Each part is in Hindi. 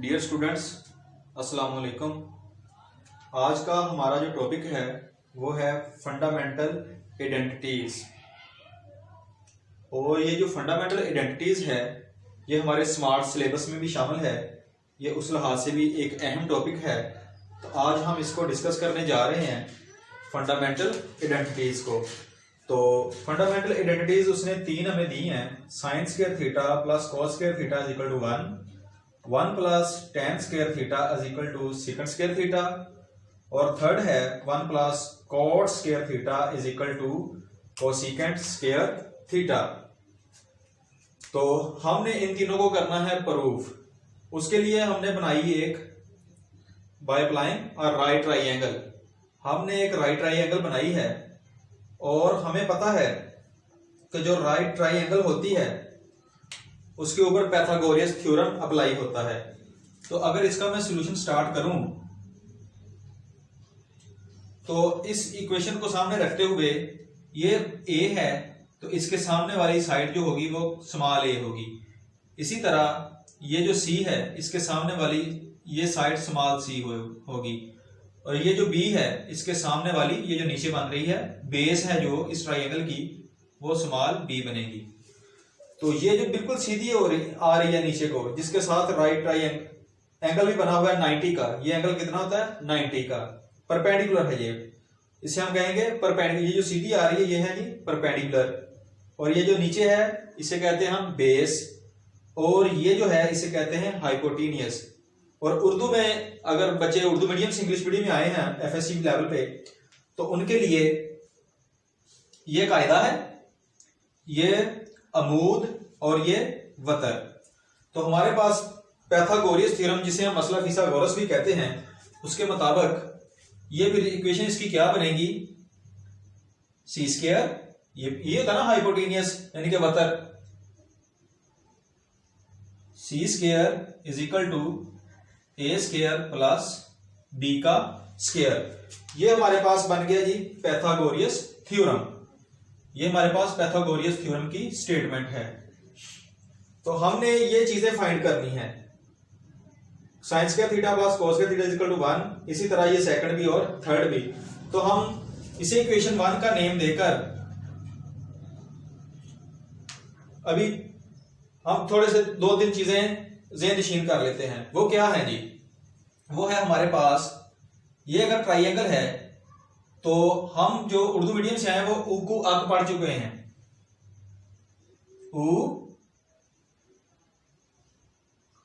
डियर स्टूडेंट्स, अस्सलाम वालेकुम। आज का हमारा जो टॉपिक है वो है फंडामेंटल आइडेंटिटीज। और ये जो फंडामेंटल आइडेंटिटीज है ये हमारे स्मार्ट सिलेबस में भी शामिल है। ये उस लिहाज से भी एक अहम टॉपिक है। तो आज हम इसको डिस्कस करने जा रहे हैं, फंडामेंटल आइडेंटिटीज को। तो फंडामेंटल आइडेंटिटीज उसने तीन हमें दी हैं। Sine square theta plus cos square theta is equal to 1 plus tan square theta is equal to second square theta, और थर्ड है 1 plus cot square theta is equal to cosecant square theta. तो हमने इन तीनों को करना है प्रूफ। उसके लिए हमने बनाई एक by applying a right triangle. हमने एक राइट ट्राइंगल बनाई है और हमें पता है कि जो राइट ट्राइंगल होती है उसके ऊपर पैथागोरस थ्योरम अप्लाई होता है। तो अगर इसका मैं सॉल्यूशन स्टार्ट करूं तो इस इक्वेशन को सामने रखते हुए ये a है तो इसके सामने वाली साइड जो होगी वो स्मॉल a होगी। इसी तरह ये जो c है इसके सामने वाली ये साइड स्मॉल c होगी, और ये जो b है इसके सामने वाली ये जो नीचे बन रही है बेस है जो इस ट्राइंगल की वो स्मॉल b बनेगी। तो ये जो बिल्कुल सीधी आ रही है नीचे को, जिसके साथ राइट ट्राइंगल भी बना हुआ है 90 का। ये एंगल कितना होता है 90 का, परपेंडिकुलर है ये। इसे हम कहेंगे परपेंडिकुलर। ये जो सीधी आ रही है ये है जी परपेंडिकुलर, और ये जो नीचे है इसे कहते हैं हम बेस, और ये जो है इसे कहते हैं हाइपोटेनियस। और उर्दू में अगर बच्चे उर्दू मीडियम से इंग्लिश मीडियम में आए हैं एफएससी लेवल पे, तो उनके लिए ये कायदा है, ये अमूद और ये वतर। तो हमारे पास पैथागोरस थ्योरम, जिसे हम मसला फिसागोरस भी कहते हैं, उसके मुताबिक ये फिर इक्वेशन इसकी क्या बनेगी, सी स्क्वायर, ये होता ना हाइपोटेनियस यानी कि वतर, C square is equal to A square plus B का स्क्वायर। ये हमारे पास बन गया जी पैथागोरस थ्योरम। ये हमारे पास पैथागोरस थ्योरम की स्टेटमेंट है। तो हमने ये चीजें फाइंड करनी है, sine square theta plus cos square theta is equal to 1। इसी तरह ये सेकंड भी और थर्ड भी। तो हम इसे इक्वेशन 1 का नेम देकर अभी हम थोड़े से 2-3 चीजें ज़हन नशीन कर लेते हैं। वो क्या है जी, वो है हमारे पास ये अगर ट्राइंगल है तो हम जो उर्दू मीडियम से आए वो ऊ को अक पढ़ चुके हैं। ऊ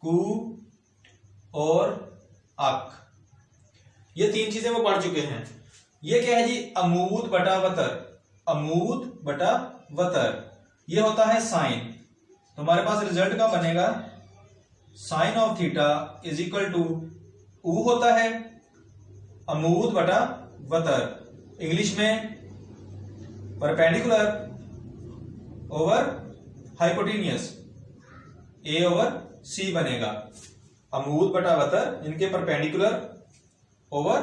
कु और अक, ये तीन चीजें वो पढ़ चुके हैं। ये क्या है जी, अमूद बटा वतर। अमूद बटा वतर ये होता है साइन। तो हमारे पास रिजल्ट का बनेगा sine of theta is equal to ऊ होता है अमूद बटा वतर, इंग्लिश में perpendicular over hypotenuse, A over C बनेगा। अमूद बटा वतर इनके परपेंडिकुलर ओवर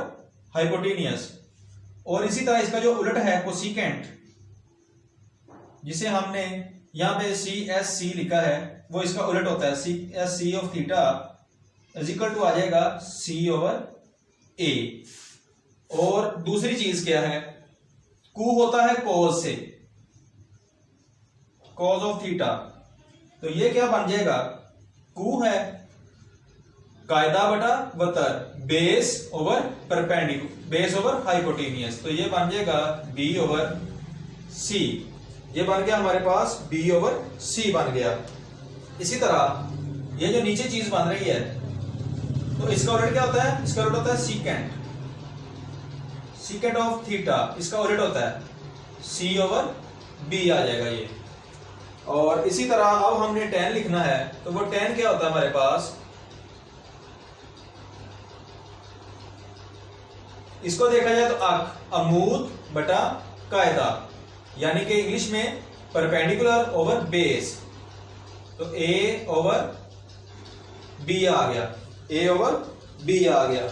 हाइपोटेनियस। और इसी तरह इसका जो उलट है कोसेकेंट, जिसे हमने यहां पे सी एस सी लिखा है, वो इसका उलट होता है। C S C of theta is equal to आ जाएगा सी ओवर ए। और दूसरी चीज क्या है, कू होता है कॉज से, कॉज ऑफ थीटा। तो ये क्या बन जाएगा, कू है कायदा बटा वतर, base over perpendicular, base over hypotenuse. तो ये बन जाएगा बी ओवर सी। ये बन गया हमारे पास बी ओवर सी बन गया। इसी तरह ये जो नीचे चीज बन रही है तो इसका उलट क्या होता है, इसका उलट होता है सीकेंट। सीकेंट ऑफ थीटा इसका उलट होता है सी ओवर बी आ जाएगा ये। और इसी तरह अब हमने tan लिखना है, तो वो tan क्या होता है हमारे पास, इसको देखा जाए तो अक, अमूद बटा कायदा, यानी कि इंग्लिश में परपेंडिकुलर ओवर बेस। तो a ओवर b आ गया, a ओवर b आ गया।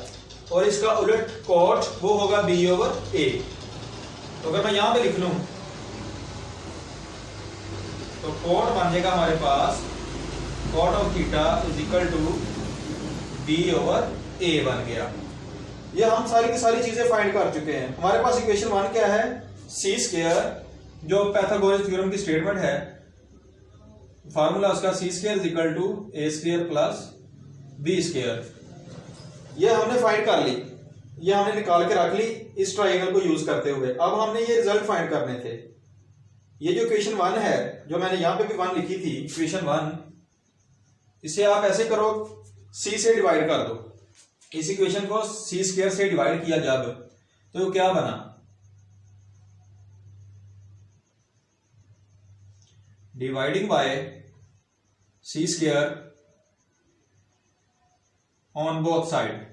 और इसका उलट कॉट वो होगा b ओवर a। तो अगर मैं यहां पे लिख लूं तो कॉट बन जाएगा हमारे पास cot of theta is equal to B over A बन गया। ये हम सारी की सारी चीजें फाइंड कर चुके हैं। हमारे पास इक्वेशन 1 क्या है, सी स्क्वायर, जो पाइथागोरस थ्योरम की स्टेटमेंट है, फार्मूला उसका C square is equal to A square plus B square. ये हमने फाइंड कर ली, ये हमने निकाल के रख ली इस ट्राइंगल को यूज करते हुए। अब हमने ये रिजल्ट फाइंड करने थे। ये जो इक्वेशन 1 है, जो मैंने यहां पे भी 1 लिखी थी, इक्वेशन 1, इसे आप ऐसे करो, सी से डिवाइड कर दो। इस इक्वेशन को सी स्क्वायर से डिवाइड किया जब, तो क्या बना, dividing by C square on both side.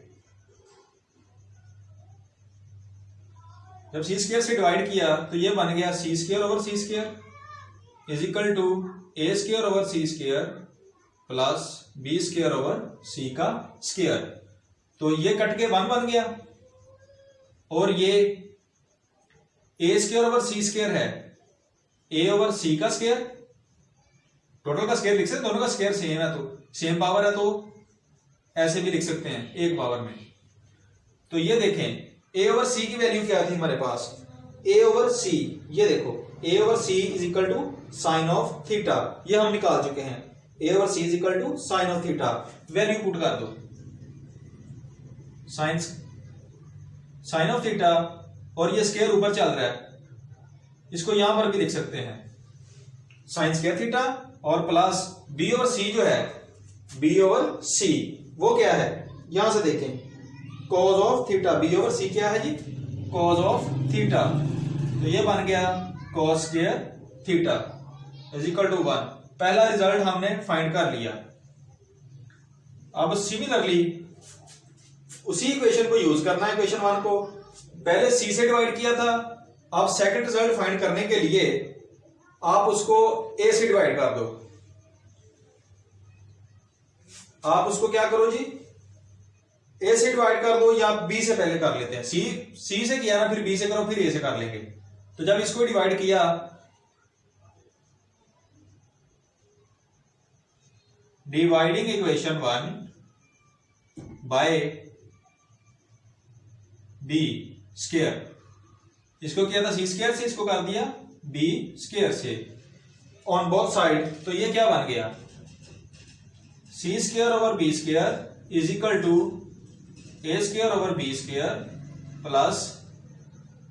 जब सी स्क्वायर से डिवाइड किया तो ये बन गया C square over C square is equal to A square over C square plus B square over C का स्क्वायर। तो ये कट के 1 बन गया, और ये ए स्क्वायर ओवर सी स्क्वायर है, ए ओवर सी का स्क्वायर, टोटल का स्क्वायर लिख सकते, दोनों का स्क्वायर सेम है, तो सेम पावर है, तो ऐसे भी लिख सकते हैं एक पावर में। तो ये देखें ए ओवर सी की वैल्यू क्या थी हमारे पास, ए ओवर सी, ये देखो A over C is equal to sine of theta, ये हम निकाल चुके हैं। A over C is equal to sine of theta, value put कर दो, साइन ऑफ थीटा, और ये स्क्वायर ऊपर चल रहा है, इसको यहां पर भी लिख सकते हैं साइन स्क्वायर थीटा, और प्लस बी ओवर सी जो है, बी ओवर सी वो क्या है, यहां से देखें cos of theta, B over C क्या है जी, कॉज ऑफ थीटा। तो ये बन गया cos square theta is equal to 1। पहला रिजल्ट हमने फाइंड कर लिया। अब सिमिलरली उसी इक्वेशन को यूज करना है, इक्वेशन 1 को पहले सी से डिवाइड किया था, अब सेकंड रिजल्ट फाइंड करने के लिए आप उसको ए से डिवाइड कर दो। आप उसको क्या करो जी, ए से डिवाइड कर दो, या बी से पहले कर लेते हैं, सी से किया ना, फिर बी से करो, फिर ए से कर लेंगे। तो जब इसको डिवाइड किया, dividing equation 1 by B square, इसको किया था सी स्क्वायर से, इसको कर दिया बी स्क्वायर से ऑन बोथ साइड। तो ये क्या बन गया, C square over B square is equal to A square over B square plus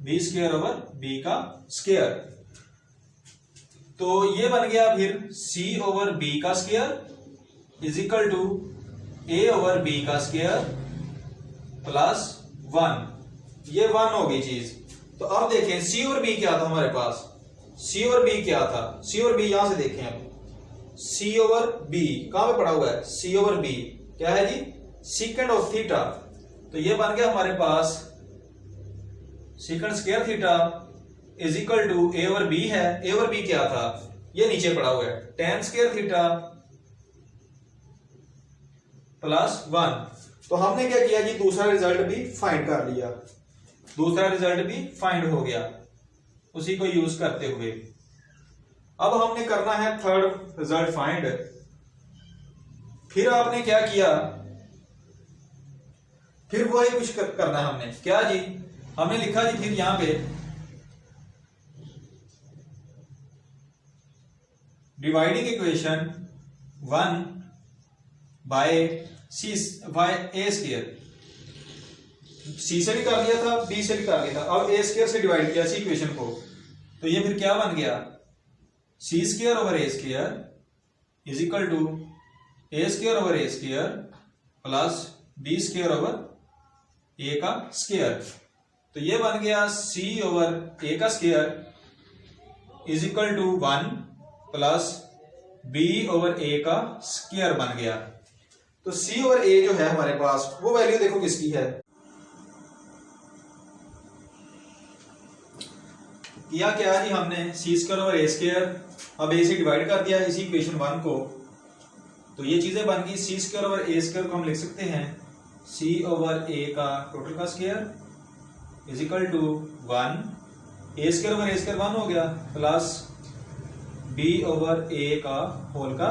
B square over B का स्क्वायर। तो ये बन गया फिर सी ओवर बी का square is equal to A over B का स्क्वायर प्लस 1। ये 1 हो गई चीज। तो अब देखें सी और बी क्या था हमारे पास, सी और बी क्या था, सी और बी यहां से देखें, अब सी ओवर बी कहां पे पड़ा हुआ है, सी ओवर बी क्या है जी, सीकेंड ऑफ थीटा। तो ये बन गया हमारे पास secant square theta is equal to A over B है, ए ओवर बी क्या था, ये नीचे पड़ा हुआ है, टेन स्क्वायर थीटा प्लस 1। तो हमने क्या किया जी, दूसरा रिजल्ट भी फाइंड कर लिया, दूसरा रिजल्ट भी फाइंड हो गया उसी को यूज करते हुए। अब हमने करना है थर्ड रिजल्ट फाइंड। फिर आपने क्या किया, फिर वही कुछ करना है हमने, क्या जी, हमने लिखा जी फिर यहां पे डिवाइडिंग इक्वेशन 1 बाय सी बाय ए स्क्वायर, सी से भी कर दिया था, बी से भी कर दिया था, अब ए स्क्वायर से डिवाइड किया सी इक्वेशन को। तो ये फिर क्या बन गया, C square over A square is equal to A square over A square plus B square over A का स्क्वायर। तो ये बन गया सी ओवर ए का square is equal to 1 plus B over A का स्क्वायर बन गया। तो सी ओवर ए जो है हमारे पास, वो वैल्यू देखो किसकी है, किया क्या जी हमने, सी स्क्वायर ओवर ए स्क्वायर, अब ए से डिवाइड कर दिया इसी इक्वेशन 1 को। तो ये चीजें बन गई, सी स्क्वायर ओवर ए स्क्वायर को हम लिख सकते हैं सी ओवर ए का टोटल का square is equal to 1, A square over A square 1 हो गया, प्लस बी ओवर ए का होल का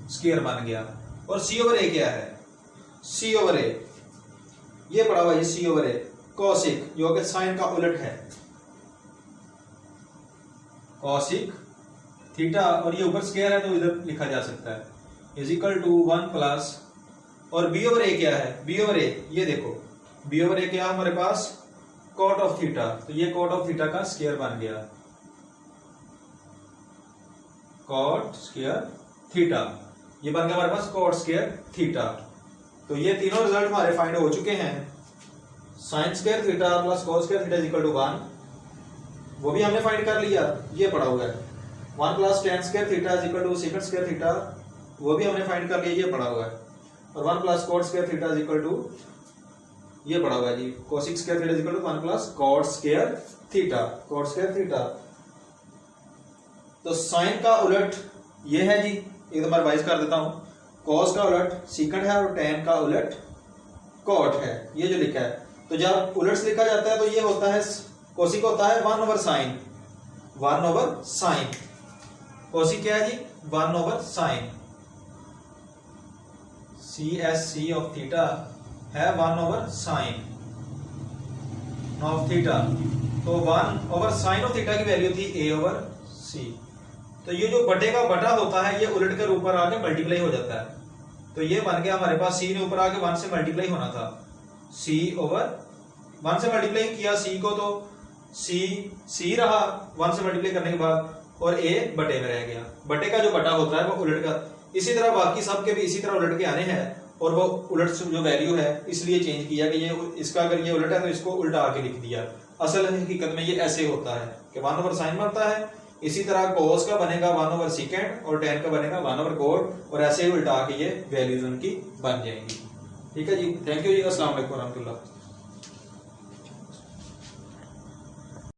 स्क्वायर बन गया। और सी ओवर ए क्या है, सी ओवर ए, ये पड़ा हुआ है सी ओवर ए। कॉसिक जो कि साइन का उलट है, कॉसिक थीटा, और ये ऊपर स्क्वायर है तो इधर लिखा जा सकता है, इज इक्वल टू 1 प्लस, और बी ओवर ए क्या है, बी ओवर ए, ये देखो बी ओवर ए क्या है हमारे पास, कॉट ऑफ थीटा, तो ये कॉट ऑफ थीटा का स्क्वायर बन गया, कॉट स्क्वायर थीटा, ये बन गया हमारे पास कॉट स्क्वायर थीटा। तो ये तीनों रिजल्ट हमारे फाइंड हो चुके हैं। Sine square theta plus cos square theta is equal to 1, वो भी हमने फाइंड कर लिया, ये पड़ा हुआ है। 1 plus tan square theta is equal to second square theta, वो भी हमने फाइंड कर लिया, ये पड़ा हुआ है। और 1 plus cot square theta is equal to, ये पड़ा हुआ है जी, cosec square theta is equal to 1 plus cot square theta, cot square theta. तो साइन का उलट ये है जी, एक बार रिवाइज कर देता हूं, कॉस का उलट सीकंड है और टेन का उलट कॉट है, ये जो लिखा है। तो जब उलट से लिखा जाता है तो ये होता है, कोसिक होता है 1 over sine, 1 over sine, cosec क्या है जी 1 over sine, CSC of theta है 1 ओवर साइन ऑफ थीटा। तो 1 ओवर साइन ऑफ थीटा की वैल्यू थी a ओवर c। तो ये जो बटे का बटा होता है ये उलट कर ऊपर आके मल्टीप्लाई हो जाता है, तो ये बन गया हमारे पास, c ने ऊपर आके 1 से मल्टीप्लाई होना था, c ओवर 1 से मल्टीप्लाई किया c को, तो c रहा 1 से मल्टीप्लाई करने के बाद, और a बटे में रह गया। बटे का जो बटा होता है वो उलट का, इसी तरह बाकी सब के भी इसी तरह उलट के आने हैं, और वो उलट जो वैल्यू है इसलिए चेंज किया कि ये इसका अगर ये उलट है तो इसको उल्टा आके लिख दिया। असल हकीकत में ये ऐसे होता है कि 1 ओवर साइन बनता है, इसी तरह कोस का बनेगा 1 ओवर सेकेंड, और टेन का बनेगा 1 ओवर कोट, और ऐसे ही उल्टा आके ये वैल्यूज उनकी बन जाएंगी। ठीक है जी, थैंक यू जी, अस्सलाम वालेकुम रहमतुल्लाह।